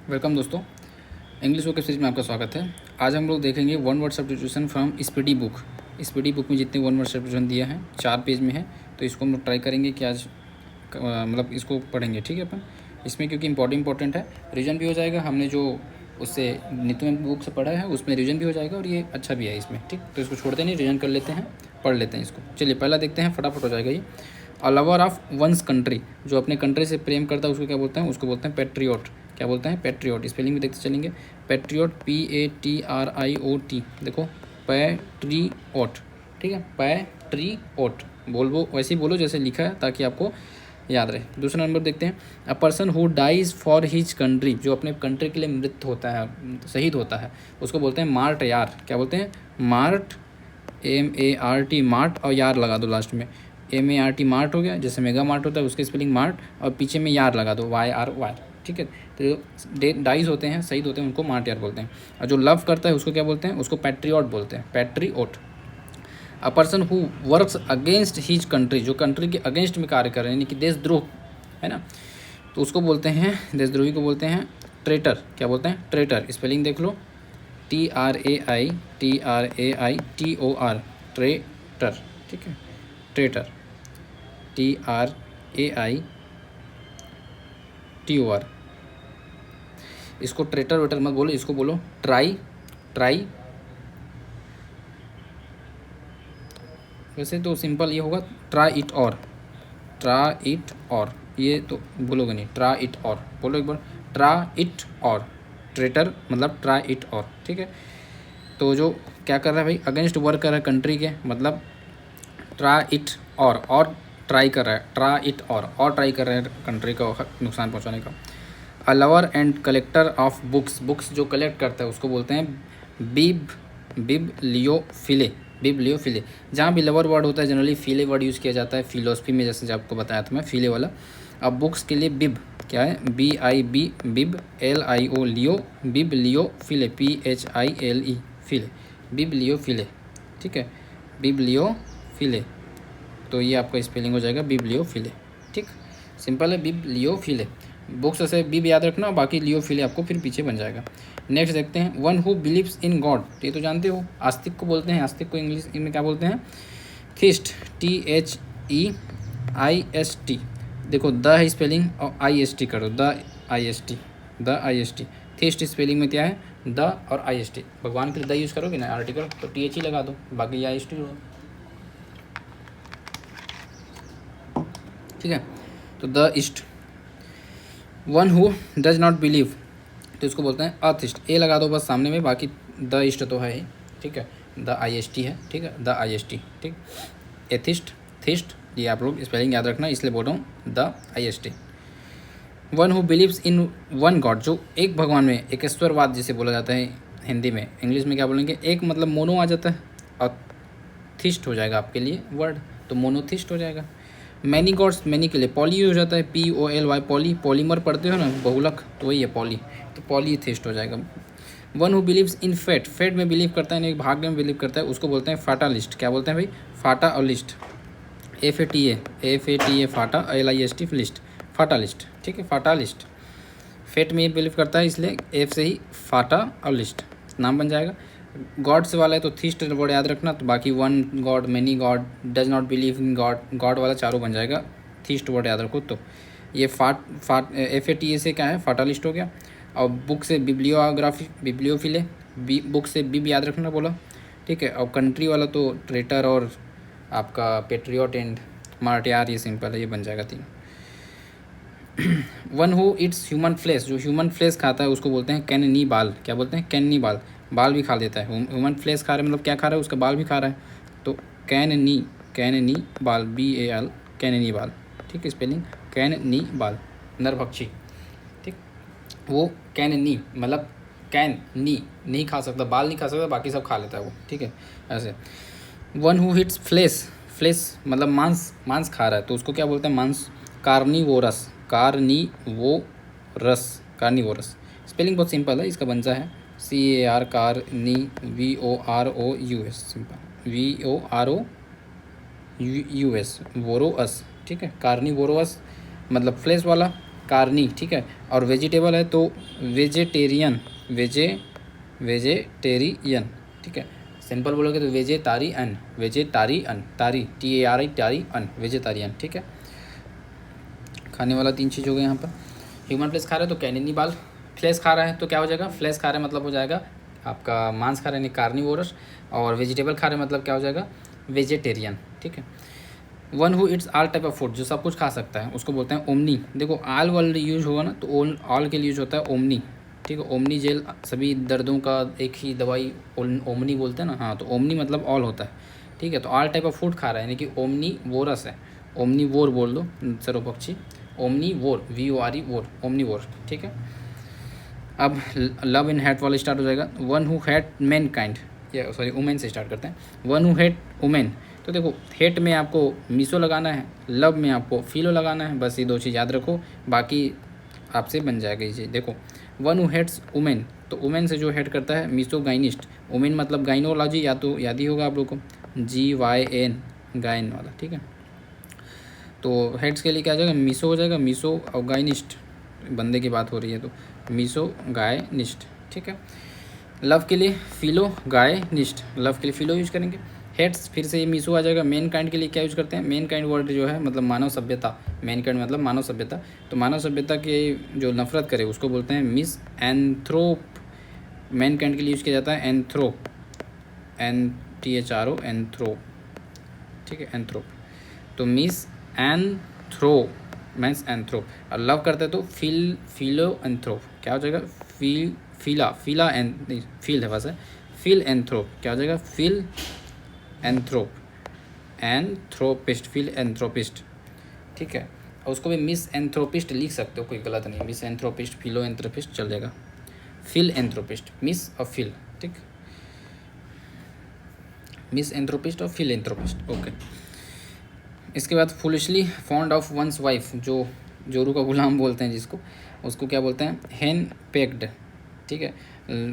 Welcome दोस्तों, English book series में आपका स्वागत है। आज हम लोग देखेंगे one word substitution from speedy book. Speedy book में जितने वन वर्ड सब्स्टिट्यूशन दिया है 4 पेज में है, तो इसको हम लोग ट्राई करेंगे कि आज मतलब इसको पढ़ेंगे। ठीक है अपन इसमें, क्योंकि इंपॉर्टेंट है, रिविजन भी हो जाएगा। हमने जो उससे नित्य में बुक से पढ़ा है उसमें रिविजन भी हो जाएगा और ये अच्छा भी है इसमें। ठीक, तो इसको छोड़ते नहीं, रिविजन कर लेते हैं, पढ़ लेते हैं इसको। चलिए पहला देखते हैं, फटाफट हो जाएगा ये। A lover of one's country, जो अपने कंट्री से प्रेम करता है उसको क्या बोलते हैं? उसको बोलते हैं पेट्रियोट। क्या बोलते हैं? पेट्रियोट। स्पेलिंग भी देखते चलेंगे। Patriot, PATRIOT। देखो, पैट्रियोट। ठीक है, पैट्रियोट बोलो, वैसे ही बोलो जैसे लिखा है, ताकि आपको याद रहे। दूसरा नंबर देखते हैं, a person who dies for his country, जो अपने कंट्री के लिए मृत होता है, शहीद होता है, उसको बोलते हैं मार्ट यार। क्या बोलते हैं? मार्ट, MART, मार्ट, और यार लगा दो लास्ट में। MART मार्ट हो गया, जैसे मेगा मार्ट होता है उसके स्पेलिंग मार्ट, और पीछे में यार लगा दो, YRY। ठीक है, तो डाइज होते हैं, शहीद होते हैं, उनको मार्ट यार बोलते हैं। और जो लव करता है उसको क्या बोलते हैं? उसको पैट्रियोट बोलते हैं, patriot. A person who works against his country, जो कंट्री के अगेंस्ट में कार्य कर रहे हैं, यानी कि देशद्रोह है ना, तो उसको बोलते हैं, देशद्रोही को बोलते हैं ट्रेटर। क्या बोलते हैं? ट्रेटर। स्पेलिंग देख लो, TRAITOR, ट्रेटर। ठीक है, ट्रेटर, TRAITOR। इसको ट्रेटर वेटर मत बोलो, इसको बोलो ट्राई। ट्राई, वैसे तो सिंपल ये होगा ट्राई इट और, ट्राई इट और, ये तो बोलोगे नहीं, ट्राई इट और बोलो एक बार, ट्राई इट और। ट्रेटर मतलब ट्राई इट और। ठीक है, तो जो क्या कर रहा है भाई, अगेंस्ट वर्क कर रहा है कंट्री के, मतलब ट्राई इट और ट्राई कर रहा है, ट्राई इट और ट्राई कर रहा है कंट्री को नुकसान पहुंचाने का। A lover and collector of books, books जो कलेक्ट करता है उसको बोलते हैं बिब्लियोफिले। बिब्लियोफिले, जहाँ भी लवर वर्ड होता है जनरली फिले वर्ड यूज़ किया जाता है। फिलोसफी में जैसे आपको बताया था मैं, फिले वाला। अब बुक्स के लिए बिब क्या है? BIB, बिब, LIO लियो, बिब्लियोफिले, PHILE, फिले, बिब्लियोफिले। ठीक है, बिब्लियोफिले, तो ये आपका स्पेलिंग हो जाएगा बिब्लियोफिले। ठीक, सिंपल है, बिब्लियोफिले। बुक्स से बिब याद रखना, बाकी लियोफिले आपको फिर पीछे बन जाएगा। नेक्स्ट देखते हैं, one who believes in God, ये तो जानते हो, आस्तिक को बोलते हैं। आस्तिक को इंग्लिश में क्या बोलते हैं? Theist, THEIST। देखो द है स्पेलिंग, और IST करो, द IST। थीस्ट स्पेलिंग में क्या है? द और IST। भगवान के लिए द यूज़ करोगे ना आर्टिकल, तो TH ही लगा दो, बाकी IST हो। ठीक है, तो the east. One who does not believe, तो इसको बोलते हैं अथिस्ट। ए लगा दो बस सामने में, बाकी द इस्ट तो है ही। ठीक है, द IST है। ठीक है, द IST। ठीक, एथिस्ट, थिस्ट, ये आप लोग स्पेलिंग याद रखना, इसलिए बोल रहा हूँ the IST। One who believes in one God, जो एक भगवान में, एकेश्वरवाद जिसे बोला जाता है हिंदी में, इंग्लिश में क्या बोलेंगे? एक मतलब मोनो आ जाता है, और थिस्ट हो जाएगा आपके लिए वर्ड, तो मोनोथिस्ट हो जाएगा। मैनी गॉड्स, मैनी के लिए पॉली हो जाता है, POLY, पॉली, पॉलीमर पढ़ते हो ना, बहुलक, तो वही है पॉली, तो पॉलीथिस्ट हो जाएगा। One who believes in fate, fate में बिलीव करता है, एक भाग्य में बिलीव करता है, उसको बोलते हैं फाटालिस्ट। क्या बोलते हैं भाई? फाटा और लिस्ट, FATA फाटा, LIST लिस्ट, फाटालिस्ट। ठीक है, फाटालिस्ट। फेट में बिलीव करता है, इसलिए F से ही फाटा और लिस्ट नाम बन जाएगा। गॉड्स वाला है तो थीस्ट वर्ड याद रखना, तो बाकी one God, many God, does not believe in God, God वाला चारों बन जाएगा, थीस्ट वर्ड याद रखो। तो ये FATA से क्या है? फाटालिस्ट हो गया। और बुक से बिब्लियोग्राफी, बिब्लियोफिले, बुक से बिब याद रखना बोला। ठीक है, और कंट्री वाला तो ट्रेटर और आपका पेट्रियोट एंड मार्ट यार, ये सिंपल है, ये बन जाएगा 3। One who eats human flesh, जो ह्यूमन फ्लेश खाता है उसको बोलते हैं कैनिबाल। क्या बोलते हैं? कैनिबाल, बाल भी खा लेता है। ह्यूमन फ्लेश खा रहा है मतलब क्या खा रहा है? उसका बाल भी खा रहा है, तो कैनिबाल, BAL, कैनिबाल। ठीक है, स्पेलिंग कैनिबाल, नरभक्षी। ठीक, वो कैनी मतलब कैन नहीं खा सकता, बाल नहीं खा सकता, बाकी सब खा लेता है वो। ठीक है, ऐसे। One who eats flesh, flesh मतलब मांस, मांस खा रहा है, तो उसको क्या बोलते हैं? मांस, कार्निवोरस, कार्निवोरस, कार्निवोरस। स्पेलिंग बहुत सिंपल है, इसका बनता है CAR, Carney, VOROUS, simple, VOROUS, वोरोअस। ठीक है, कार्निवोरस मतलब फ्लेश वाला, कार्नी, ठीक है। और वेजिटेबल है तो वेजेटेरियन, वेजेटेरियन, ठीक है। सिंपल बोलोगे तो वेजेटारियन, वेजेटारियन, तारी TARI टारी अन, वेजेटारियन, ठीक है। खाने वाला 3 चीज़ हो गए यहाँ पर। ह्यूमन फ्लेश खा रहा है तो कैनिबल, फ्लेश खा रहा है तो क्या हो जाएगा, फ्लेश खा रहा है मतलब हो जाएगा आपका मांस खा रहे हैं कार्निवोरस, और वेजिटेबल खा रहे हैं मतलब क्या हो जाएगा वेजिटेरियन, ठीक है। One who it's all type of food, जो सब कुछ खा सकता है उसको बोलते हैं ओमनी। देखो ऑल वर्ड यूज होगा ना तो ऑल के लिए यूज होता है ओमनी, ठीक है। ओमनी जेल सभी दर्दों का एक ही दवाई ओमनी बोलते हैं ना, हाँ तो ओमनी मतलब ऑल होता है, ठीक है। तो ऑल टाइप ऑफ फूड खा रहा है यानी कि ओमनी वोरस है, ओमनी वोर बोल दो सर्वपक्षी, ओमनी वोर VORE वोर, ओमनी वोर, ठीक है। अब लव इन हेट वाला स्टार्ट हो जाएगा। One who hate man kind, या सॉरी वुमेन से स्टार्ट करते हैं। वन हु हेट वुमेन, तो देखो हेट में आपको मीसो लगाना है, लव में आपको फिलो लगाना है, बस ये 2 चीज़ याद रखो, बाकी आपसे बन जाएगा ये चीज़। देखो वन हु हेट्स वुमेन, तो वुमेन से जो हेट करता है मीसो गाइनिस्ट, वुमेन मतलब गाइनोलॉजी, या तो याद ही होगा आप लोग को GYN, गायन वाला, ठीक है। तो हेड्स के लिए क्या हो जाएगा, मीसो हो जाएगा, मीसो और गायनिस्ट, बंदे की बात हो रही है तो मीसो गायनिस्ट, ठीक है। लव के लिए फिलो गायनिस्ट, लव के लिए फिलो यूज करेंगे। हेड्स फिर से ये मीसो आ जाएगा। मेन काइंड के लिए क्या यूज करते हैं, मेन काइंड वर्ड जो है मतलब मानव सभ्यता, मेन काइंड मतलब मानव सभ्यता, तो मानव सभ्यता के जो नफरत करे उसको बोलते हैं मिस एंथ्रोप। मेन काइंड के लिए यूज किया जाता है एंथ्रोप, NTHRO एंथ्रोप, ठीक है, एंथ्रोप। तो मिस एंथ्रो मीन्स एंथ्रोप, और लव करते हैं तो फिलो एंथ्रोप, क्या हो जाएगा फिला नहीं फील है वैसे, फिल एंथ्रोप, क्या हो जाएगा फिल एंथ्रोप, एंथ्रोपिस्ट, फिल एंथ्रोपिस्ट, ठीक है। और उसको भी मिस एंथ्रोपिस्ट लिख सकते हो, कोई गलत नहीं, मिस एंथ्रोपिस्ट फिलो एंथ्रोपिस्ट चल जाएगा, फिल एंथ्रोपिस्ट, मिस और फिल, ठीक, मिस एंथ्रोपिस्ट और फिल एंथ्रोपिस्ट, ओके। इसके बाद foolishly fond of one's wife, जो जोरू का गुलाम बोलते हैं जिसको, उसको क्या बोलते हैं हैन पेक्ड, ठीक है।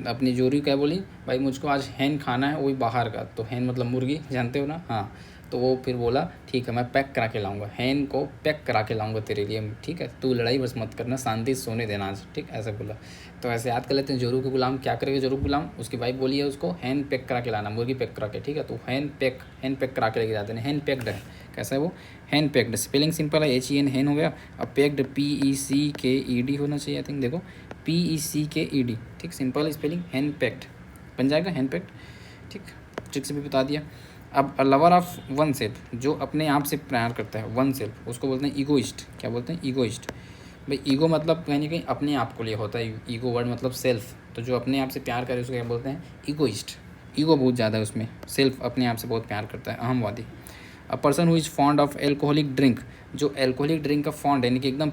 अपनी जोरू क्या बोली, भाई मुझको आज हैन खाना है, वही बाहर का, तो हैन मतलब मुर्गी, जानते हो ना, हाँ। तो वो फिर बोला ठीक है मैं पैक करा के लाऊंगा, हैन को पैक करा के लाऊंगा तेरे लिए, ठीक है, तू लड़ाई बस मत करना, शांति से सोने देना आज, ठीक, ऐसा बोला। तो ऐसे याद कर लेते हैं जोरू के गुलाम क्या करेगा, जोरू गुलाम उसकी वाइफ बोली है उसको हैन पैक करा के लाना, मुर्गी पैक करा के, ठीक है। तो हैन पैक करा के लेके जाते हैं, हैन पैक्ड है, कैसा है वो हैन पैक्ड, स्पेलिंग सिंपल है HEN हैन हो गया। अब पैक्ड PECKED होना चाहिए, आई थिंक, देखो PECKED, ठीक, सिंपल स्पेलिंग हैन पैक्ड बन जाएगा, हैन पैक्ड, ठीक, ट्रिक से भी बता दिया। अब लवर ऑफ वन सेल्फ, जो अपने आप से प्यार करता है, वन सेल्फ उसको बोलते हैं ईगोइस्ट, क्या बोलते हैं ईगोइस्ट। भाई ईगो मतलब कहीं ना कहीं अपने आप को लिए होता है, ईगो वर्ड मतलब सेल्फ, तो जो अपने आप से प्यार करे उसको क्या बोलते हैं ईगोइस्ट। ईगो बहुत ज़्यादा है उसमें, सेल्फ अपने आप से बहुत प्यार करता है, अहमवादी। A person who is fond of alcoholic drink, जो एल्कोहलिक ड्रिंक का फॉन्ड यानी कि एकदम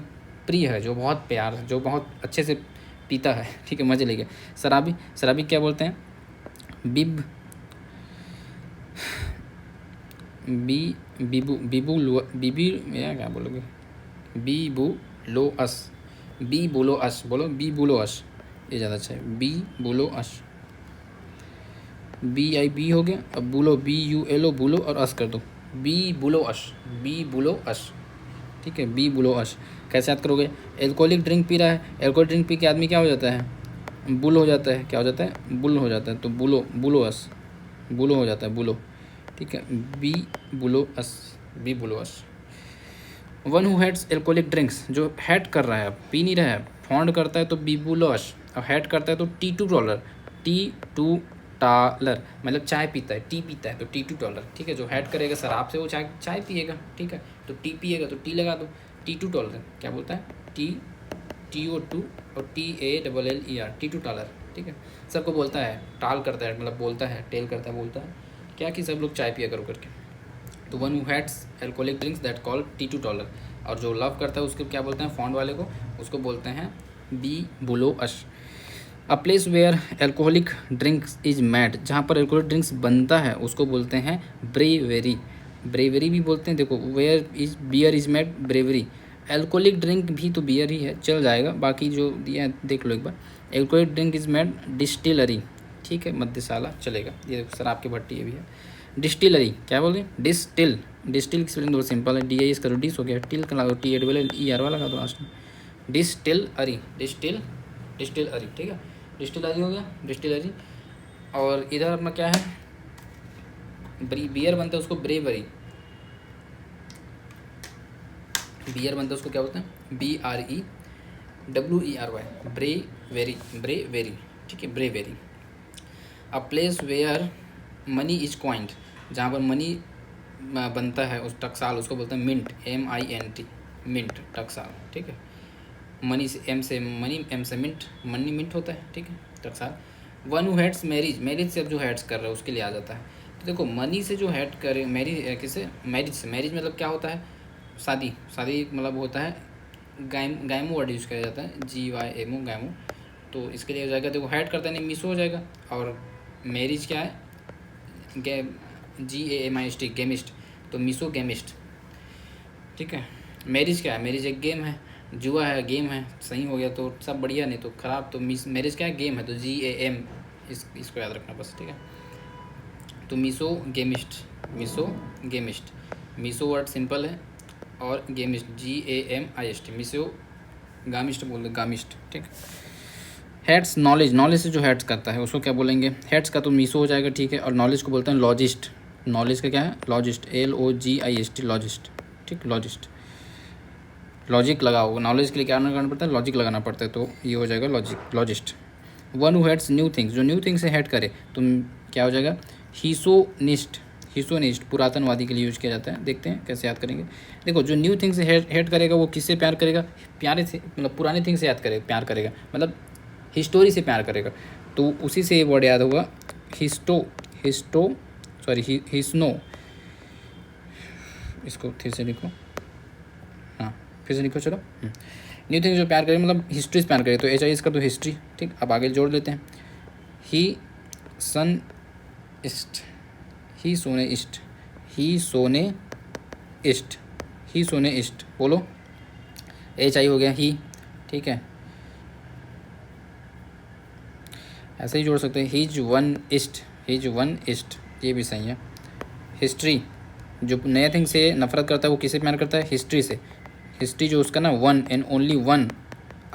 प्रिय है, जो बहुत प्यार, जो बहुत अच्छे से पीता है, ठीक है, मज़े लेके। शराबी, शराबी क्या बोलते हैं बिब बीबू बीबी, या क्या बोलोगे बीबुलोअस, बीबुलोअस बोलो, बीबुलोअस, ये ज़्यादा अच्छा है, बीबुलोअस, BIB हो गया। अब बुलो BULO, बुलो और अस कर दो, बीबुलोअस, ठीक है, बीबुलोअस। कैसे याद करोगे, एल्कोहलिक ड्रिंक पी रहा है, एल्कोहलिक ड्रिंक पी के आदमी क्या हो जाता है बुल हो जाता है, क्या हो जाता है बुल हो जाता है, तो बुलोअस, बुलो हो जाता है, बुलो, ठीक है, bibulous. One who hates alcoholic drinks, जो हेट कर रहा है, पी नहीं रहा है, फॉन्ड करता है तो बीबुलोअस, और हेट करता है तो T2 टॉलर, T2 टॉलर मतलब चाय पीता है, टी पीता है तो T2 टॉलर, ठीक है। जो हेट करेगा शराब से वो चाय पिएगा, ठीक है, तो टी पिएगा तो टी लगा दो, T2 टॉलर, क्या बोलता है TOO और TALLER, T2 टॉलर, ठीक है। सबको बोलता है, टाल करता है मतलब बोलता है, टेल करता है बोलता है क्या, कि सब लोग चाय पिया करो करके। तो one who hats alcoholic drinks that call T2 taller, और जो लव करता है उसको क्या बोलते हैं फॉन्ड वाले को, उसको बोलते हैं bibulous. A place where alcoholic drinks is made, जहाँ पर एल्कोहलिक ड्रिंक्स बनता है उसको बोलते हैं ब्रेवेरी, ब्रेवेरी भी बोलते हैं। देखो where is beer is made, brewery. Alcoholic drink भी तो बियर ही है, चल जाएगा, बाकी जो दिया देख लो एक बार। Alcoholic drink is made distillery, ठीक है, मध्यशाला चलेगा, ये देखो शराब की भट्टी ये भी है। डिस्टिलरी क्या बोल रहे हैं, डिस्टिल की स्पेलिंग बहुत सिंपल है, DIS करो, डिस हो गया, टिल का लगाओ TALLER वाला लगा दो लास्ट में, डिस्टिलरी, डिस्टिलरी, ठीक है, डिस्टिलरी हो गया, डिस्टिलरी। और इधर अपना क्या है, बियर बनता है उसको ब्रेवरी, बियर बनता है उसको क्या बोलते हैं, BREWERY, ब्रेवेरी, ब्रेवेरी, ठीक है, brewery. A place where money is coined, जहाँ पर मनी बनता है उस टकसाल, उसको बोलते हैं मिंट, MINT, मिंट, टकसाल, ठीक है। मनी से एम से मनी, एम से मिंट, मनी मिंट होता है, ठीक है, टकसाल। One who heads marriage, marriage से अब जो हेड्स कर रहा है उसके लिए आ जाता है। तो देखो मनी से जो हेड करे, मैरिज किसे, मैरिज से, मैरिज मतलब क्या होता है, शादी, शादी मतलब होता है, गैमो वर्ड यूज़ किया जाता है, GYMO, गैमो। तो इसके लिए हो जाएगा, देखो हेड करता है नहीं, मिसो हो जाएगा। और मैरिज क्या है, GAMIST, गेमिस्ट, तो मिसो गेमिस्ट, ठीक है। मैरिज क्या है, मैरिज एक गेम है, जुआ है, गेम है, सही हो गया तो सब बढ़िया, नहीं तो ख़राब। तो मैरिज क्या है, गेम है, तो GAM, इसको याद रखना बस, ठीक है। तो मिसो गेमिस्ट, मिसो गेमिस्ट, मिसो वर्ड सिंपल है, और गेमिस्ट GAMIST, मिसो गामिस्ट बोल दो, गामिस्ट, ठीक। हेड्स नॉलेज, नॉलेज से जो हेड्स करता है उसको क्या बोलेंगे, हेड्स का तो मिसो हो जाएगा, ठीक है। और नॉलेज को बोलते हैं लॉजिस्ट, नॉलेज का क्या है, लॉजिस्ट, LOGIST, लॉजिस्ट, ठीक, लॉजिस्ट। लॉजिक लगाओ, नॉलेज के लिए क्या करना पड़ता है, लॉजिक लगाना पड़ता है, तो ये हो जाएगा लॉजिक, लॉजिस्ट। One who heads new things, जो न्यू थिंग्स से हेड करे तो क्या हो जाएगा, हीसोनिस्ट, हीसोनिस्ट पुरातनवादी के लिए यूज किया जाता है। देखते हैं कैसे याद करेंगे। देखो जो न्यू थिंग से हेड करेगा वो किससे प्यार करेगा, प्यारे से, मतलब पुराने थिंग से याद करेगा, प्यार करेगा, मतलब हिस्टोरी से प्यार करेगा। तो उसी से ये वर्ड याद होगा, हिस्नो, इसको फिर से लिखो, हाँ फिर से लिखो, चलो। न्यू थिंग जो प्यार करे मतलब हिस्ट्री से प्यार करे, तो HIS का तो हिस्ट्री, ठीक। अब आगे जोड़ लेते हैं, ही सन इस्ट, ही सोने इस्ट, ही सोने इस्ट, ही सोने इस्ट, बोलो, HI हो गया ही, ठीक है। ऐसे ही जोड़ सकते हैं, his one east, his one east, ये भी सही है। हिस्ट्री, जो नए थिंग से नफरत करता है वो किससे प्यार करता है, हिस्ट्री से। हिस्ट्री जो उसका ना one and only one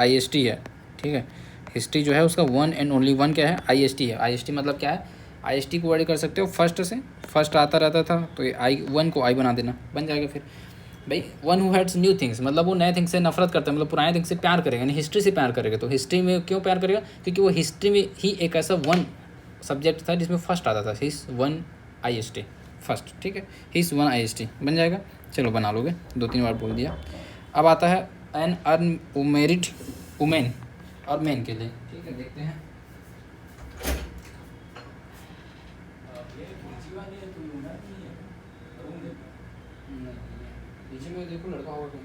IST है, ठीक है। हिस्ट्री जो है उसका वन एंड ओनली वन क्या है, IST है। IST मतलब क्या है, IST को वर्ड कर सकते हो फर्स्ट से, फर्स्ट आता रहता था तो ये वन को I बना देना, बन जाएगा फिर भाई। One who hates new things मतलब वो नए थिंग्स से नफरत करता है, मतलब पुराने थिंग्स से प्यार करेगा, यानी हिस्ट्री से प्यार करेगा। तो हिस्ट्री में क्यों प्यार करेगा, क्योंकि वो हिस्ट्री में ही एक ऐसा वन सब्जेक्ट था जिसमें फर्स्ट आता था, हिस वन IST, फर्स्ट, ठीक है, हिस वन IST बन जाएगा। चलो बना लोगे, 2-3 बार बोल दिया। अब आता है एन अनमैरिड वुमेन, और मैन के लिए, ठीक है, देखते हैं। पीछे में देखो लड़का होगा कहीं,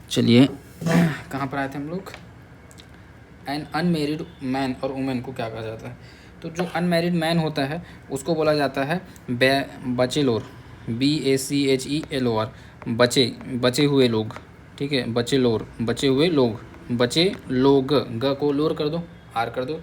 चलिए कहाँ पर आए थे हम लोग, एन अनमेरिड मैन और वुमेन को क्या कहा जाता है। तो जो अनमेरिड मैन होता है उसको बोला जाता है बचेलोर, BACHELOR, बचे हुए लोग, ठीक है, बचेलोर, बचे हुए लोग, बचे लोग, ग को लोर कर दो, आर कर दो।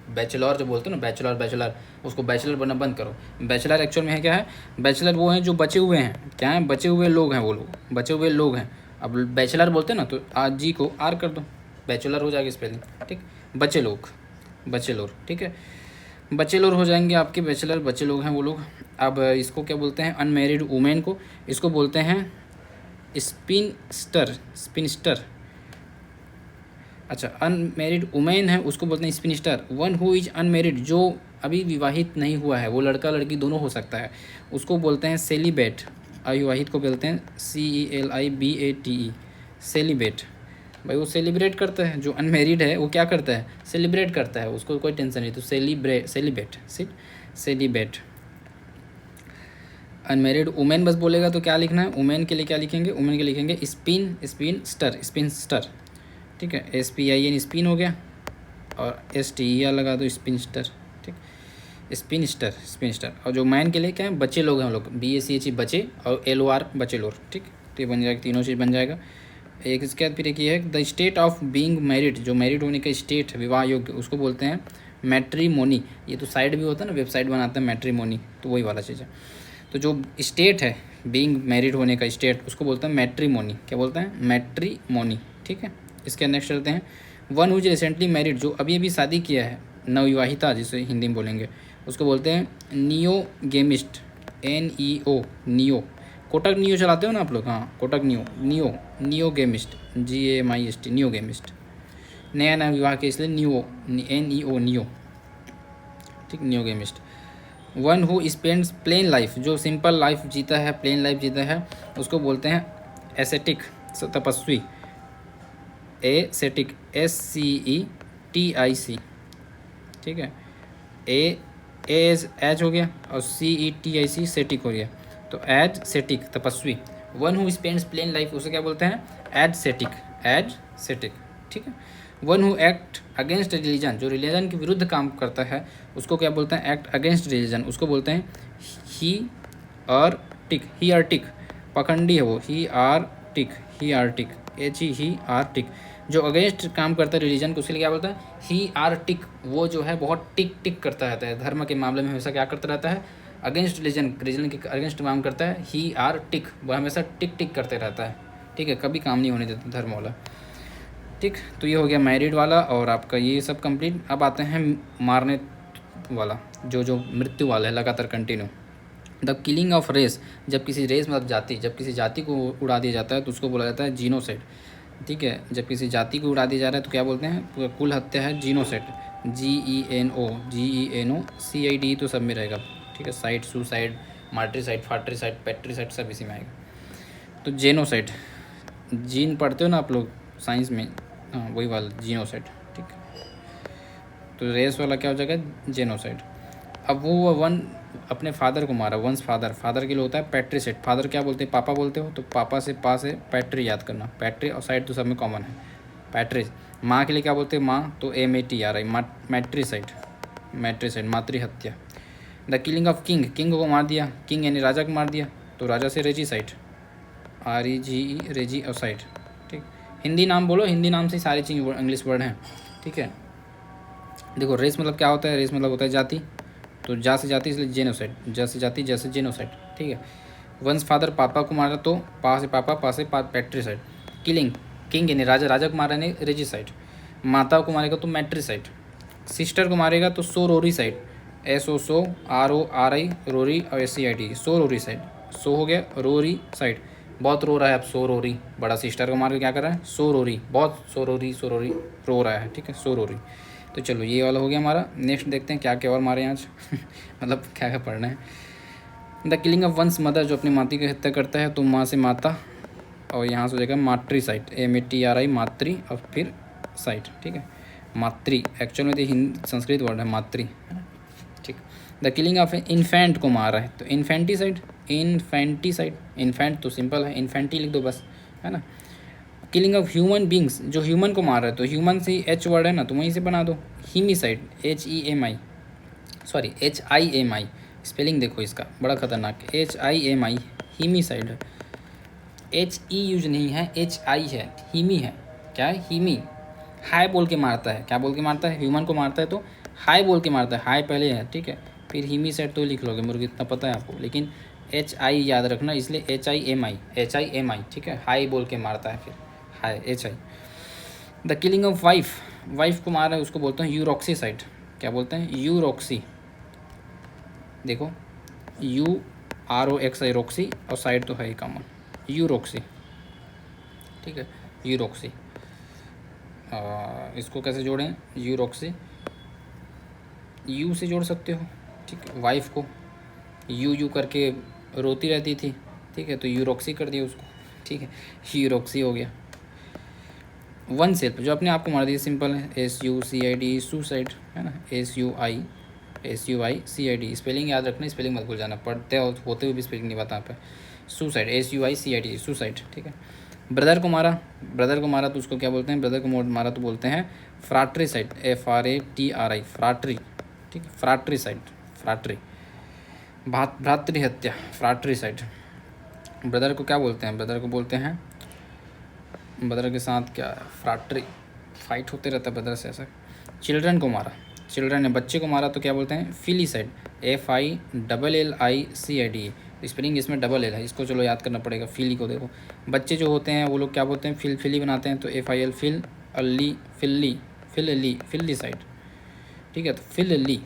बैचलर जो बोलते हो ना, बैचलर, उसको बैचलर बनना बंद करो। बैचलर एक्चुअल में है क्या है, बैचलर वो हैं जो बचे हुए हैं, क्या है, बचे हुए लोग हैं, वो लोग बचे हुए लोग हैं। अब बैचलर बोलते हैं ना, तो जी को आर कर दो, बैचलर हो जाएगी स्पेलिंग, ठीक। बचे लोग, बचे लोग, ठीक है, बचे लोग हो जाएंगे आपके बैचलर, बचे लोग हैं वो लोग। अब इसको क्या बोलते हैं, अनमेरिड वुमेन को, इसको बोलते हैं स्पिनस्टर, स्पिनस्टर। अच्छा, अनमेरिड वुमेन है उसको बोलते हैं spinster. One who is unmarried, जो अभी विवाहित नहीं हुआ है, वो लड़का लड़की दोनों हो सकता है, उसको बोलते हैं सेलिबेट। अविवाहित को बोलते हैं CELIBATE, सेलिबेट। भाई वो सेलिब्रेट करता है, जो अनमेरिड है वो क्या करता है, सेलिब्रेट करता है, उसको कोई टेंशन नहीं, तो सेलिबेट, सेलिबेट। अनमेरिड वुमेन बस बोलेगा तो क्या लिखना है, वुमेन के लिए क्या लिखेंगे, वुमेन के लिखेंगे स्पिनस्टर, ठीक है, SPIN स्पिन हो गया, और STER लगा दो, स्पिनस्टर, ठीक, स्पिनस्टर। और जो मैन के लिए क्या है, बच्चे लोग हैं हम लोग, BACHE बच्चे, और LOR बच्चे लोग, ठीक। तो ये बन जाएगा, तीनों चीज़ बन जाएगा। एक इसके बाद फिर एक ये है the state of being married, जो मैरिड होने का स्टेट, विवाह योग्य, उसको बोलते हैं मैट्रीमोनी, ये तो साइट भी होता है ना, वेबसाइट बनाते हैं मैट्रीमोनी, तो वही वाला चीज़ है। तो जो स्टेट है बीइंग मैरिड होने का स्टेट, उसको बोलते हैं मैट्रीमोनी। क्या बोलते हैं? मैट्रीमोनी। ठीक है, इसके नेक्स्ट चलते हैं। वन हुज रिसेंटली मैरिड, जो अभी अभी शादी किया है, नवविवाहिता जिसे हिंदी में बोलेंगे, उसको बोलते हैं neogamist. NEO, neo. Kotak neo चलाते हो ना आप लोग? हाँ, Kotak neo, neogamist, GAMIST, neogamist. नया नया विवाह के इसलिए नियो, NEO, नियो। ठीक, neogamist. One who spends plain life, जो सिंपल लाइफ जीता है, प्लेन लाइफ जीता है, उसको बोलते हैं एसेटिक, तपस्वी। Ascetic, SCETIC। ठीक है, एज हो गया और CETIC सेटिक हो गया, तो एज सेटिक, तपस्वी। One who spends plain life, उसे क्या बोलते हैं? Ascetic, ascetic. ठीक है, one who act against religion, जो रिलीजन के विरुद्ध काम करता है, उसको क्या बोलते हैं? एक्ट अगेंस्ट रिलीजन, उसको बोलते हैं ही आर टिक, ही आर टिक। पखंडी है वो, heretic, heretic, heretic. जो अगेंस्ट काम करता है रिलीजन को, उसके लिए क्या बोलता है? ही आर टिक। वो जो है बहुत टिक टिक करता रहता है, धर्म के मामले में हमेशा क्या करता रहता है? अगेंस्ट रिलीजन के अगेंस्ट काम करता है। ही आर टिक, वह हमेशा टिक टिक करते रहता है। ठीक है, कभी काम नहीं होने देता धर्म वाला। ठीक, तो ये हो गया मैरिड वाला और आपका ये सब कंप्लीट। अब आते हैं मारने वाला, जो मृत्यु वाला है, लगातार continue. The killing of race, जब किसी रेस मतलब जाति, जब किसी जाति को उड़ा दिया जाता है तो उसको बोला जाता है जीनोसाइड। ठीक है, जब किसी जाति को उड़ा दिया जा रहा है तो क्या बोलते हैं? कुल हत्या है जीनोसाइड, GENOCID तो सब में रहेगा। ठीक है, साइड, सुसाइड, मार्ट्रीसाइड, फाट्रीसाइड, पेट्रीसाइड, सब इसी में आएगा। तो जेनोसाइड, जीन पढ़ते हो ना आप लोग साइंस में, हाँ वही वाला जीनोसाइड। ठीक, तो रेस वाला क्या हो जाएगा? जेनोसाइड। अब वो वन अपने फादर को मारा, वंस फादर के लिए होता है पैट्रीसाइड। फादर क्या बोलते हैं? पापा बोलते हो, तो पापा से पा से पैट्री याद करना, पैट्री और साइड तो सब में कॉमन है, पैट्री। माँ के लिए क्या बोलते हैं? माँ, तो MATRI, मैट्रीसाइड, मैट्रीसाइड, मातृहत्या। The killing of king, king को मार दिया, किंग यानी राजा को मार दिया, तो राजा से रेजीसाइड, REGE, रेजी और साइड। ठीक, हिंदी नाम बोलो, हिंदी नाम से सारी चीज़ इंग्लिश वर्ड हैं। ठीक है, देखो रेस मतलब क्या होता है? रेस मतलब होता है जाति, तो जा से जाति, इसलिए जेनोसाइड, जा से जाति, जैसे जेनोसाइड। ठीक है, वंस फादर, पापा को मारा तो पा से पापा, पा से पैट्रीसाइड। किलिंग, किंग यानी राजा को मारा यानी रेजिसाइड। माता को मारेगा तो मैट्रीसाइड। सिस्टर को मारेगा तो सोरोरीसाइड, SORORI, रोरी और SCID, सोरोरीसाइड। सो हो गया, रोरी साइड, बहुत रो रहा है अब, सोरोरी। बड़ा सिस्टर को मार के क्या कर रहा है? सोरोरी, बहुत सोरोरी रो रहा है। ठीक है, सोरोरी। तो चलो ये वाला हो गया हमारा। नेक्स्ट देखते हैं क्या क्या और मारे आज मतलब क्या क्या पढ़ना है। The killing of one's mother, जो अपनी माता की हत्या करता है, तो माँ से माता और यहाँ से हो जाएगा मातृसाइड, MATRI, मातृ और फिर साइड। ठीक है, मातृ एक्चुअल में तो संस्कृत वर्ड है मातृ, है ना। ठीक, द किलिंग ऑफ इन्फेंट को मारा है, तो इन्फेंटिसाइड, इन्फेंट तो सिंपल है, इन्फेंटी लिख दो बस, है ना। किलिंग ऑफ ह्यूमन बींग्स, जो ह्यूमन को मार रहा है, तो ह्यूमन से H वर्ड है ना, तो वहीं से बना दो, हीमीसाइड, HIMI, स्पेलिंग देखो इसका बड़ा खतरनाक, HIMI, हीमीसाइड है। HE यूज नहीं है, HI है, हीमी है। क्या है? हीमी। हाई बोल के मारता है, क्या बोल के मारता है? ह्यूमन को मारता है तो हाई बोल के मारता है, हाई पहले है। ठीक है, फिर हीमीसाइड तो लिख लोगे मुर्गी, इतना पता है आपको, लेकिन HI याद रखना, इसलिए HIMI। ठीक है, हाई बोल के मारता है, फिर high, HI। The killing of wife को मार रहा है, उसको बोलते हैं यूरोक्सीसाइड। क्या बोलते हैं? यूरोक्सी। देखो UROXI, रोक्सी, और साइड तो है ही कॉमन, यूरोक्सी। ठीक है, यूरोक्सी। इसको कैसे जोड़ें? यूरोक्सी, यू से जोड़ सकते हो। ठीक है, वाइफ को यू करके रोती रहती थी, ठीक है, तो यूरोक्सी कर दिया उसको। ठीक है, यूरोक्सी हो गया। वन सेल्फ, जो अपने आप को मार दिया, सिंपल है, SUCID, सुसाइड, है ना, SUICID। स्पेलिंग याद रखना, स्पेलिंग मत भूल जाना, पढ़ते होते हुए भी स्पेलिंग नहीं बता पे। Suicide, SUICID, suicide. ठीक है, ब्रदर को मारा तो उसको क्या बोलते हैं? ब्रदर को मारा तो बोलते हैं फ्राट्रीसाइड, FRATRI, फ्राट्री। ठीक है, फ्राट्रीसाइड, फ्राट्री। भ्रातृहत्या, फ्राट्रीसाइड। ब्रदर को क्या बोलते हैं? ब्रदर को बोलते हैं, ब्रदर के साथ क्या, फ्राट्री, फाइट होते रहता है ब्रदर से ऐसा। चिल्ड्रन को मारा, चिल्ड्रन ने बच्चे को मारा तो क्या बोलते हैं, फिलीसाइड, FILLICID। स्पेलिंग इसमें डबल एल है, इसको चलो याद करना पड़ेगा। फिली को देखो, बच्चे जो होते हैं वो लोग क्या बोलते हैं, फिली बनाते हैं, तो FIL फिल अली फिलीसाइड, ठीक है। तो फिल्ली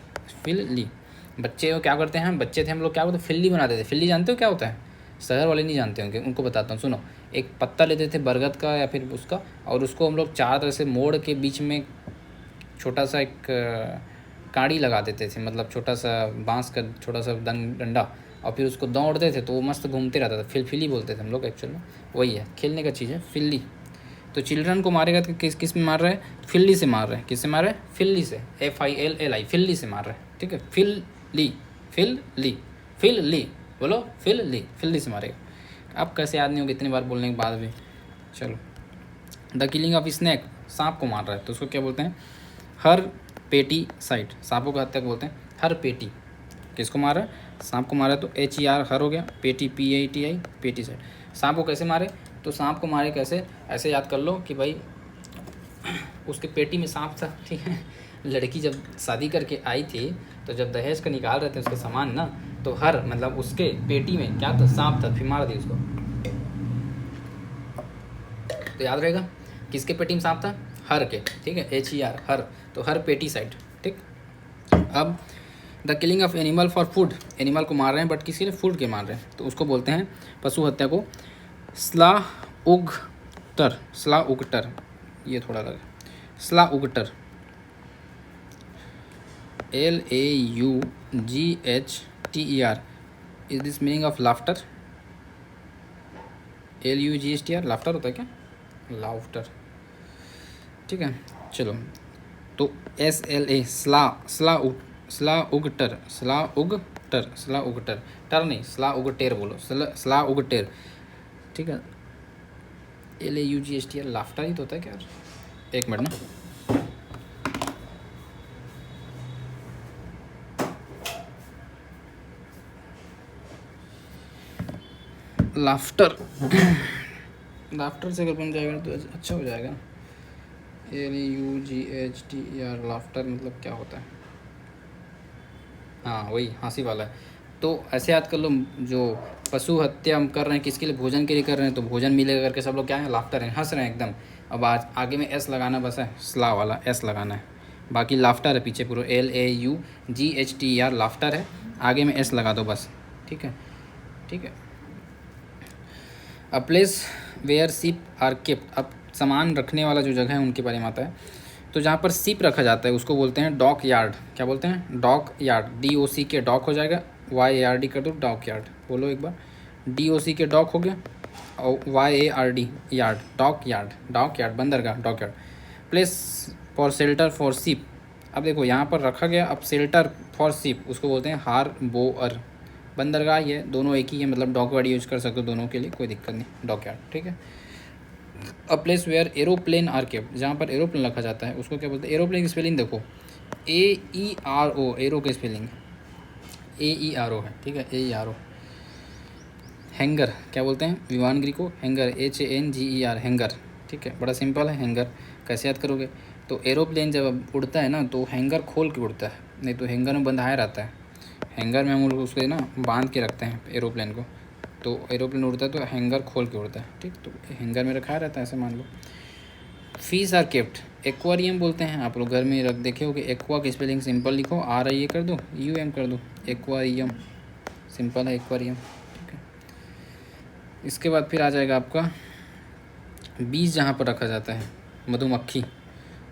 बच्चे क्या करते हैं, बच्चे थे हम लोग क्या बोलते, फिल्ली बनाते थे। फिल्ली जानते हो क्या होता है, शहर वाले नहीं जानते होंगे, उनको बताता हूँ, सुनो। एक पत्ता लेते थे बरगद का या फिर उसका, और उसको हम लोग चार तरह से मोड़ के बीच में छोटा सा एक काड़ी लगा देते थे, मतलब छोटा सा बांस का छोटा सा डंडा, और फिर उसको दौड़ते थे तो वो मस्त घूमते रहता था। फिली बोलते थे हम लोग एक्चुअल में, वही है, खेलने का चीज़ है फिल्ली। तो चिल्ड्रन को मारेगा तो किस में मार रहा है, फिल्ली से मार रहा है। किससे मार रहा है, फिल्ली से, FILLI, फिल्ली से मार रहा है, ठीक है। फिल्ली बोलो, फिल्ली से मारेगा। अब कैसे याद नहीं होगा इतनी बार बोलने के बाद भी। चलो, द किलिंग ऑफ स्नैक, सांप को मार रहा है तो उसको क्या बोलते हैं, हर पेटी साइड। सांपों का हत्या को बोलते हैं हर पेटी। किसको मार रहा है, सांप को मारा तो HER हर हो गया, पेटी PATI पेटी साइड। सांप को कैसे मारे, तो सांप को मारे कैसे, ऐसे याद कर लो कि भाई उसके पेटी में सांप था, ठीक है। लड़की जब शादी करके आई थी तो जब दहेज का निकाल रहे थे उसके सामान ना, तो हर मतलब उसके पेटी में क्या था, सांप था, फिर मार दी उसको। तो याद रहेगा किसके पेटी में सांप था, हर के, ठीक है, HER हर, तो हर पेटी साइड, ठीक। अब the killing of animal for food, animal को मार रहे हैं बट किसके लिए, फूड के मार रहे हैं, तो उसको बोलते हैं पशु हत्या को स्लाउगटर, ये थोड़ा लगा, स्लाउगटर, LAUGHTER। Is this meaning of laughter, LUGHTR laughter होता है क्या, लाफ्टर, ठीक है। चलो, तो SLA स्लाउगटर, टर नहीं, स्लाउगटेर बोलो, स्लाउगटेर, ठीक है। LAUGHTR लाफ्टर ही तो होता है क्या, एक मिनट ना। लाफ्टर से अगर बन जाएगा तो अच्छा हो जाएगा। LAUGHTER लाफ्टर मतलब क्या होता है, हाँ वही हंसी वाला है। तो ऐसे याद कर लो, जो पशु हत्या हम कर रहे हैं किसके लिए, भोजन के लिए कर रहे हैं, तो भोजन मिलेगा करके सब लोग क्या है, लाफ्टर है, हंस रहे हैं एकदम। अब आज आगे में S लगाना बस है, स्ला वाला S लगाना है, बाकी लाफ्टर है पीछे पूरा, LAUGHTER लाफ्टर है, आगे में S लगा दो बस, ठीक है, ठीक है। A place where ship are kept, अब सामान रखने वाला जो जगह है उनके बारे में आता है। तो जहाँ पर शिप रखा जाता है उसको बोलते हैं डॉक यार्ड। क्या बोलते हैं, डॉक यार्ड, DOC डॉक हो जाएगा, YARD कर दो, डॉक यार्ड बोलो एक बार, DOC डॉक हो गया, और YARD यार्ड, डॉक यार्ड बंदरगाह, dock yard. Place for shelter for ship, अब देखो यहाँ पर रखा गया, अब शेल्टर फॉर शिप उसको बोलते हैं हार्बोर, बंदरगाह ही है, दोनों एक ही है, मतलब डॉक यार्ड यूज कर सकते हो दोनों के लिए, कोई दिक्कत नहीं, डॉक यार्ड, ठीक है। A place where aeroplane are kept, जहाँ पर एरोप्लेन रखा जाता है उसको क्या बोलते हैं, एरोप्लेन की स्पेलिंग देखो, AERO, एरो की स्पेलिंग AERO है, ठीक है, AERO। हैंगर क्या बोलते हैं, विमानगिरी को हैंगर, HANGER हैंगर, ठीक है, बड़ा सिंपल है हैंगर। कैसे याद करोगे, तो एरोप्लेन जब उड़ता है ना तो हैंगर खोल के उड़ता है, नहीं तो हैंगर में बंधाया रहता है। हैंगर में हम लोग उसको ना बांध के रखते हैं एरोप्लेन को, तो एरोप्लेन उड़ता है तो हैंगर खोल के उड़ता है, ठीक, तो हैंगर में रखा रहता है ऐसे मान लो। फिश आर केप्ट, एक्वेरियम बोलते हैं, आप लोग घर में रख देखे हो कि एक्वा की स्पेलिंग सिंपल लिखो, RIA कर दो, UM कर दो, एक्वेरियम, सिंपल है एक्वेरियम, ठीक है। इसके बाद फिर आ जाएगा आपका बीज, जहाँ पर रखा जाता है मधुमक्खी,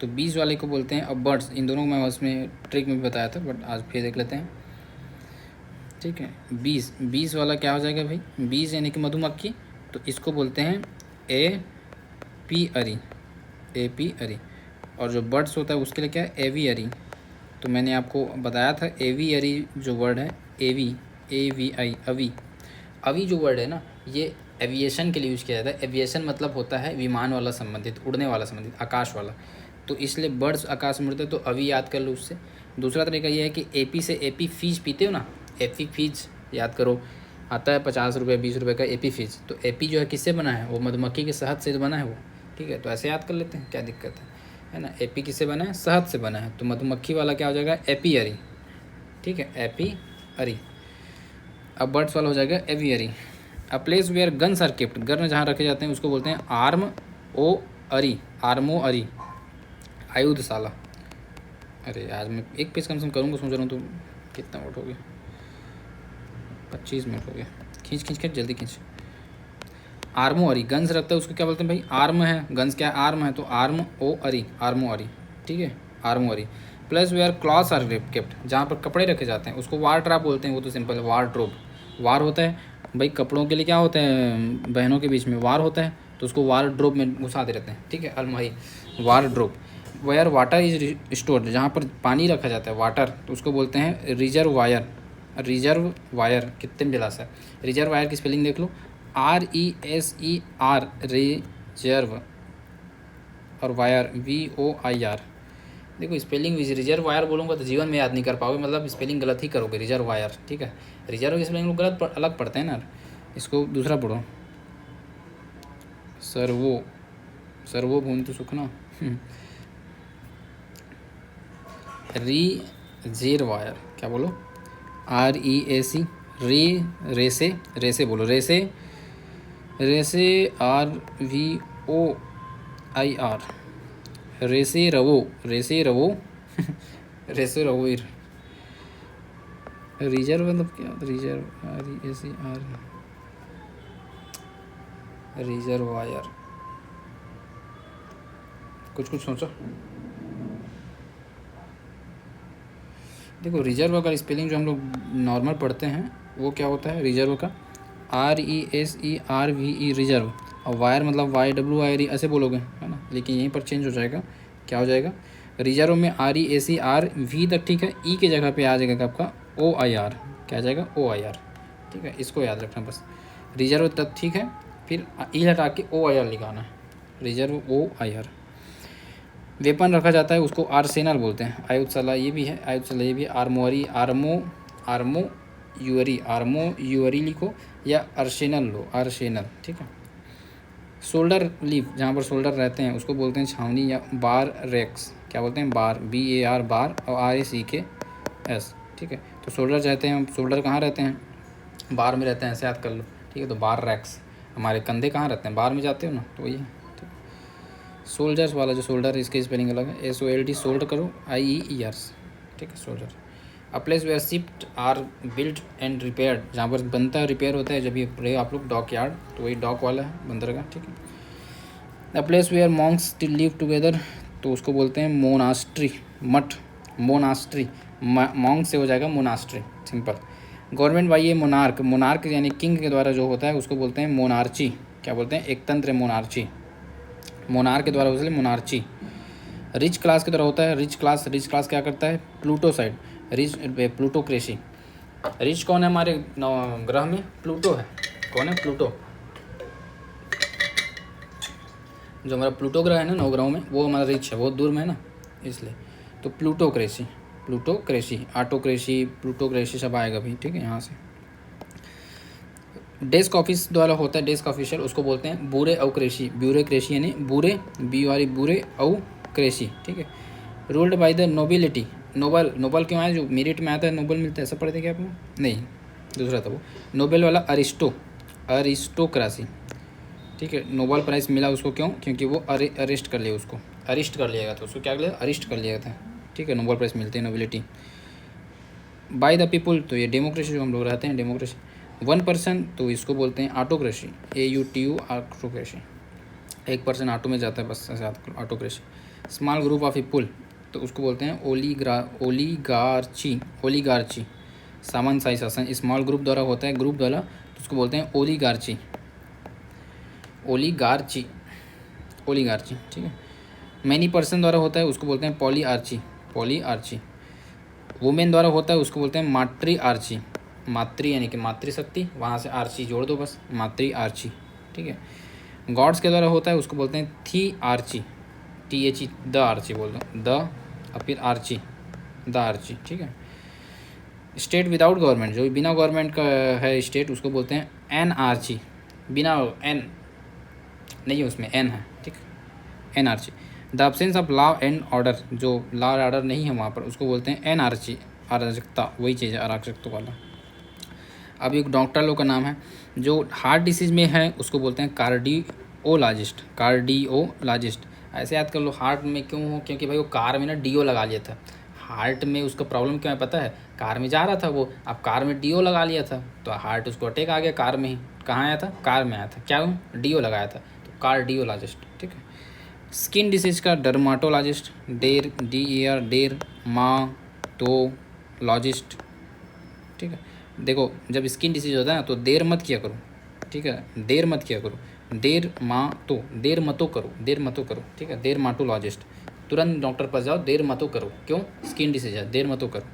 तो बीज वाले को बोलते हैं अब बर्ड्स। इन दोनों को मैं उसमें ट्रिक में भी बताया था बट आज फिर देख लेते हैं, ठीक है। बीज वाला क्या हो जाएगा भाई, बीज यानी कि मधुमक्खी, तो इसको बोलते हैं एपीअरी, और जो बर्ड्स होता है उसके लिए क्या है, एवियरी। तो मैंने आपको बताया था एवियरी जो वर्ड है, AVI अवी जो वर्ड है ना, ये एविएशन के लिए यूज़ किया जाता है। एविएशन मतलब होता है विमान वाला संबंधित, उड़ने वाला संबंधित, आकाश वाला, तो इसलिए बर्ड्स आकाश में उड़ते तो अवी याद कर लो उससे। दूसरा तरीका ये है कि AP से AP फीज पीते हो ना, एपी फीज याद करो, आता है 50 रुपये 20 रुपये का AP फीज, तो AP जो है किससे बना है, वो मधुमक्खी के शहद से बना है वो, ठीक है, तो ऐसे याद कर लेते हैं, क्या दिक्कत है। है ना। एपी किससे बना है? शहद से बना है। तो मधुमक्खी वाला क्या हो जाएगा? एपीयरी, ठीक है, एपीयरी। अब बर्ड्स वाला हो जाएगा aviary. A place where guns are kept, gun जहाँ रखे जाते हैं उसको बोलते हैं आर्म ओ अरी, आर्मो अरी, आयुधशाला। अरे आज मैं एक पेज कम से कम करूँगा सोच रहा हूँ, तो कितना मिनट हो गया? 25 मिनट हो गया। खींच खींच कर जल्दी खींच। आर्मो अरी, गन्स रखता है उसको क्या बोलते हैं भाई? आर्म है, गन्स क्या है? आर्म है, तो आर्म ओ अरी, आर्मो अरी, ठीक है, armoury. Place where clothes are kept, जहाँ पर कपड़े रखे जाते हैं उसको वार ट्रैप बोलते हैं। वो तो सिंपल है, वार ट्रोप। वार होता है भाई कपड़ों के लिए, क्या होता है बहनों के बीच में वार होता है, तो उसको वार ड्रोप में घुसाते रहते हैं, ठीक है, अलमारी, wardrobe. Where water is stored, जहाँ पर पानी रखा जाता है वाटर, तो उसको बोलते हैं रिजर्व वायर। रिजर्व वायर कितने गिलास है? रिजर्व वायर की स्पेलिंग देख लो, RESER, रिजर्व, और वायर VOIR। देखो स्पेलिंग रिजर्व वायर बोलूँगा तो जीवन में याद नहीं कर पाओगे, मतलब स्पेलिंग गलत ही करोगे, रिजर्व वायर, ठीक है। रिजर्व की स्पेलिंग गलत अलग पढ़ते हैं ना। इसको दूसरा पढ़ो, सर्वो, सर्वो भूमि तो सुखना। रिजर्व वायर, क्या बोलो? REAC, रेसे, रेसे बोलो, रेसे, रेसे RVOIR, रेसे रवो, रेसे रवो। रेसे रवो। रिजर्व मतलब क्या होता है? Reserve, RESER, reserve wire. कुछ कुछ सोचो। देखो रिजर्व का स्पेलिंग जो हम लोग नॉर्मल पढ़ते हैं वो क्या होता है? रिजर्व का RESERVE, रिजर्व। और वायर मतलब YWIRE ऐसे बोलोगे, है ना, लेकिन यहीं पर चेंज हो जाएगा। क्या हो जाएगा? रिजर्व में RESERV तक, ठीक है। ई की जगह पे आ जाएगा आपका OIR, क्या आ जाएगा? OIR, ठीक है, इसको याद रखना बस। रिजर्व तक, ठीक है, फिर ई हटा के OIR लिखाना है, रिजर्व OIR। वेपन रखा जाता है उसको आर्सेनल बोलते हैं। आयुधशाला ये भी है, आयुधशाला ये भी। आर्मोरी, आर्मो यूअरी, आर्मो यूअरी लिखो, या अर्सेनल लो, अर्सेनल, ठीक है। शोल्डर लीफ, जहाँ पर शोल्डर रहते हैं उसको बोलते हैं छावनी या बार रेक्स। क्या बोलते हैं? बार, BAR, बार, और RACKS, ठीक है। तो शोल्डर रहते हैं, शोल्डर कहाँ रहते हैं? बार में रहते हैं, ऐसे याद कर लो, ठीक है। तो बार रैक्स, हमारे कंधे कहाँ रहते हैं? बार में जाते हो ना, तो वही है। सोल्जर्स वाला जो शोल्डर है इसकी स्पेलिंग अलग है, SOLD, सोल्ड करो, IEERS, ठीक है, soldier. A place where ships are built and repaired, जहाँ पर बनता है रिपेयर होता है, जब ये पढ़े आप लोग डॉक यार्ड, तो वही डॉक वाला है बंदरगाह, ठीक है। The place where monks still live together, तो उसको बोलते हैं मोनास्ट्री, मठ, मोनास्ट्री। मॉन्क से हो जाएगा monastery, simple. Government by A monarch, monarch यानी किंग के द्वारा जो होता है उसको बोलते हैं मोनार्ची। क्या बोलते हैं? एक तंत्र मोनार्ची, मोनार के द्वारा उसलिए मोनार्ची। रिच क्लास के द्वारा होता है, रिच क्लास क्या करता है? Pluto side, rich, plutocracy. Rich कौन है हमारे ग्रह में? प्लूटो है। कौन है? प्लूटो। जो हमारा प्लूटो ग्रह है ना 9 ग्रहों में, वो हमारा रिच है, बहुत दूर में है ना, इसलिए। तो प्लूटोक्रेसी, प्लूटोक्रेसी, ऑटोक्रेसी, प्लूटोक्रेसी सब आएगा भी, ठीक है, यहाँ से। डेस्क ऑफिस द्वारा होता है, डेस्क ऑफिशियल, उसको बोलते हैं बूरे अवक्रेसी, ब्यूरोक्रेसी यानी बूरे, बूरे अवक्रेसी, ठीक है। Ruled by the nobility, noble, noble क्यों आया? जो मेरिट में आता है नोबल मिलता है, ऐसा पढ़ते क्या आप लोग? नहीं, दूसरा था वो, नोबेल वाला अरिस्टोक्रेसी, ठीक है। नोबल प्राइज़ मिला उसको क्यों? क्योंकि वो अरेस्ट कर लिया, उसको अरेस्ट कर लिया गया था, उसको क्या कर लिया? अरेस्ट कर लिया था, ठीक है। नोबल प्राइज़ मिलते हैं नोबिलिटी। बाय द पीपुल, तो ये डेमोक्रेसी जो हम लोग रहते हैं, डेमोक्रेसी। 1%, तो इसको बोलते हैं ऑटोक्रेसी, AUTU, ऑटोक्रेसी। 1% ऑटो में जाता है बस, ऐसे autocracy. Small group of people, तो उसको बोलते हैं ओलीगार्ची, ओलीगार्ची, सामंतशाही शासन। स्मॉल ग्रुप द्वारा होता है, ग्रुप द्वारा, तो उसको बोलते हैं ओलीगार्ची, ओलीगार्ची, ओलीगार्ची, ठीक है। मैनी पर्सन द्वारा होता है, उसको बोलते हैं पॉलीआर्ची, पॉलीआर्ची। वुमेन द्वारा होता है, उसको बोलते हैं मातृ आर्ची, मातृ यानी कि मातृशक्ति, वहाँ से आर्ची जोड़ दो बस, मातृ आर्ची, ठीक है। गॉड्स के द्वारा होता है, उसको बोलते हैं थी आर्ची, THE, द आर्ची बोल दो, द, और फिर आर्ची, द आर्ची, ठीक है। स्टेट विदाउट गवर्नमेंट, जो बिना गवर्नमेंट का है स्टेट, उसको बोलते हैं एन आर्ची, बिना एन नहीं है उसमें, एन है, ठीक है, anarchy. The absence of law and order, जो लॉ एंड ऑर्डर नहीं है वहाँ पर, उसको बोलते हैं एनआरची, अराजकता, वही चीज़ है अराजकता वाला। अब एक डॉक्टर लोग का नाम है जो हार्ट डिसीज़ में है, उसको बोलते हैं कार्डियोलॉजिस्ट, कार्डियोलॉजिस्ट। ऐसे याद कर लो, हार्ट में क्यों हो, क्योंकि भाई वो कार में ना डीओ लगा लिया था। हार्ट में उसका प्रॉब्लम क्या है पता है, कार में जा रहा था वो, अब कार में डीओ लगा लिया था तो हार्ट उसको अटैक आ गया कार में ही। कहाँ आया था, कार में आया था, क्या डीओ लगाया था, तो कार्डियोलॉजिस्ट। ठीक है। स्किन डिसीज का डर्माटोलॉजिस्ट, डेर लॉजिस्ट। ठीक है। देखो जब स्किन डिसीज होता है ना तो देर मत किया करो, ठीक है, देर मत किया करो, देर मतो करो, ठीक है, देर माटोलॉजिस्ट, तुरंत डॉक्टर पास जाओ, देर मतो करो। क्यों, स्किन डिसीज है, देर मतो करो।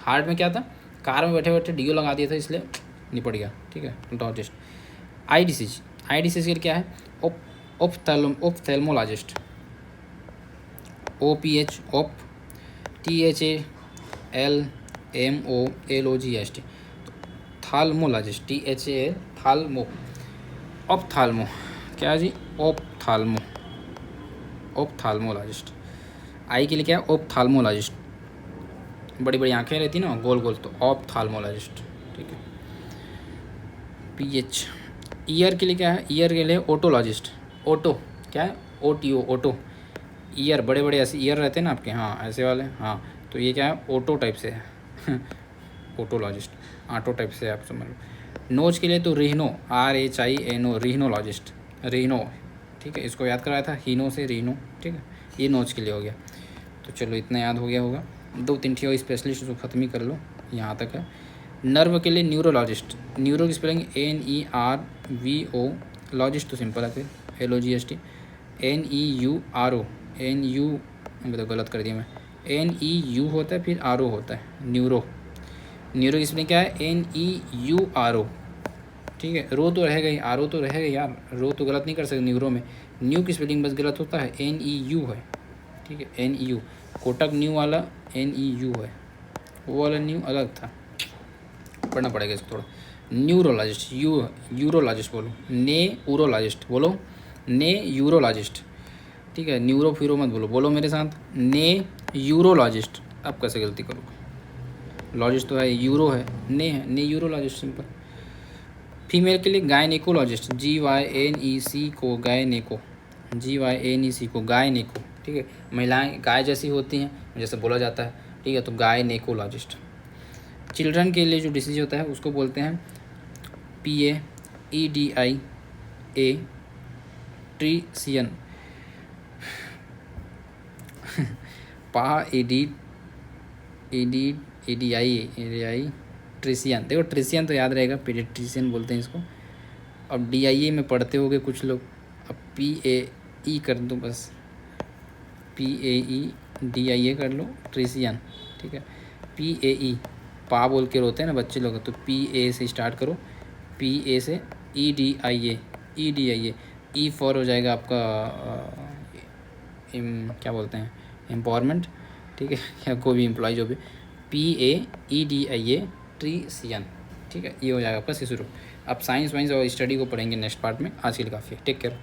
हार्ट में क्या था, कार में बैठे बैठे डीओ लगा दिया था इसलिए निपट गया। ठीक है, लॉजिस्ट। आई डिसीज के लिए क्या है, ओप्थेल्मोलॉजिस्ट, OPH OP THALMOLOGIST, थाल्मोलॉजिस्ट, THAL थाल्मो, ऑप्थाल्मो, क्या जी, ऑप्थाल्मोलॉजिस्ट। आई के लिए क्या है, ऑप्थाल्मोलॉजिस्ट, बड़ी बड़ी आंखें रहती ना गोल गोल, तो ऑप्थाल्मोलॉजिस्ट। ठीक है। PH। ईयर के लिए क्या है, ईयर के लिए ओटोलॉजिस्ट, ओटो क्या है, OTO, ओटो, ईयर, बड़े बड़े ऐसे ईयर रहते हैं ना आपके, हाँ ऐसे वाले, हाँ तो ये क्या है, ओटो टाइप से है ओटोलॉजिस्ट, आटो टाइप से आप समझ लो। नोज के लिए तो रिहनो, RHINO, रिहनोलॉजिस्ट, रिहनो। ठीक है, इसको याद कराया था हीनो से रिहनो। ठीक है, ये नोज के लिए हो गया। तो चलो इतना याद हो गया होगा, 2-3 और स्पेशलिस्ट उसको ख़त्म ही कर लो, यहाँ तक है। नर्व के लिए न्यूरोलॉजिस्ट, न्यूरो की स्पेलिंग NERVO, लॉजिस्ट तो सिंपल है, फिर LOGIST, NEURO, तो गलत कर दिया मैं, NEU होता है फिर RO होता है, न्यूरो की स्पेलिंग क्या है, NEURO। ठीक है, रो तो रहेगा ही, RO तो रहेगा यार, रो तो गलत नहीं कर सकते न्यूरो में, न्यू की स्पेलिंग बस गलत होता है, NEU है। ठीक है, NEU, कोटक न्यू वाला NEU है, वो वाला न्यू अलग था, पढ़ना पड़ेगा इसको थोड़ा। न्यूरोलॉजिस्ट, यूरोलॉजिस्ट बोलो, यूरोलॉजिस्ट बोलो, यूरोलॉजिस्ट। ठीक है, न्यूरो फिरो मत बोलो मेरे साथ, यूरोलॉजिस्ट। अब कैसे गलती करोगे, लॉजिस्ट तो है, यूरो है, है, यूरोलॉजिस्ट सिंपल। फीमेल के लिए गायनेकोलॉजिस्ट, GYNEC को, गायनेको। ठीक है, महिलाएं गाय जैसी होती हैं जैसे बोला जाता है। ठीक है, तो गायनेकोलॉजिस्ट। चिल्ड्रन के लिए जो डिसीज होता है उसको बोलते हैं PAEDIA, ट्रीसियन, EDI ट्रिसियन। देखो ट्रिसियन तो याद रहेगा, पीडियाट्रिशियन बोलते हैं इसको। अब DIA में पढ़ते होगे कुछ लोग, अब PAE कर दो बस, PAEDIA कर लो, ट्रिसियन। ठीक है, PAE, पा बोल के रोते हैं ना बच्चे लोग, तो PA से स्टार्ट करो, PA से EDIA, E फॉर हो जाएगा आपका क्या बोलते हैं, एम्पावरमेंट। ठीक है, या कोई भी एम्प्लॉय जो भी, PAEDIA ट्रीसियन। ठीक है, ये हो जाएगा आपका शिशु रोग। अब साइंस वाइंस और स्टडी को पढ़ेंगे नेक्स्ट पार्ट में, आज के लिए काफ़ी है, टेक केयर।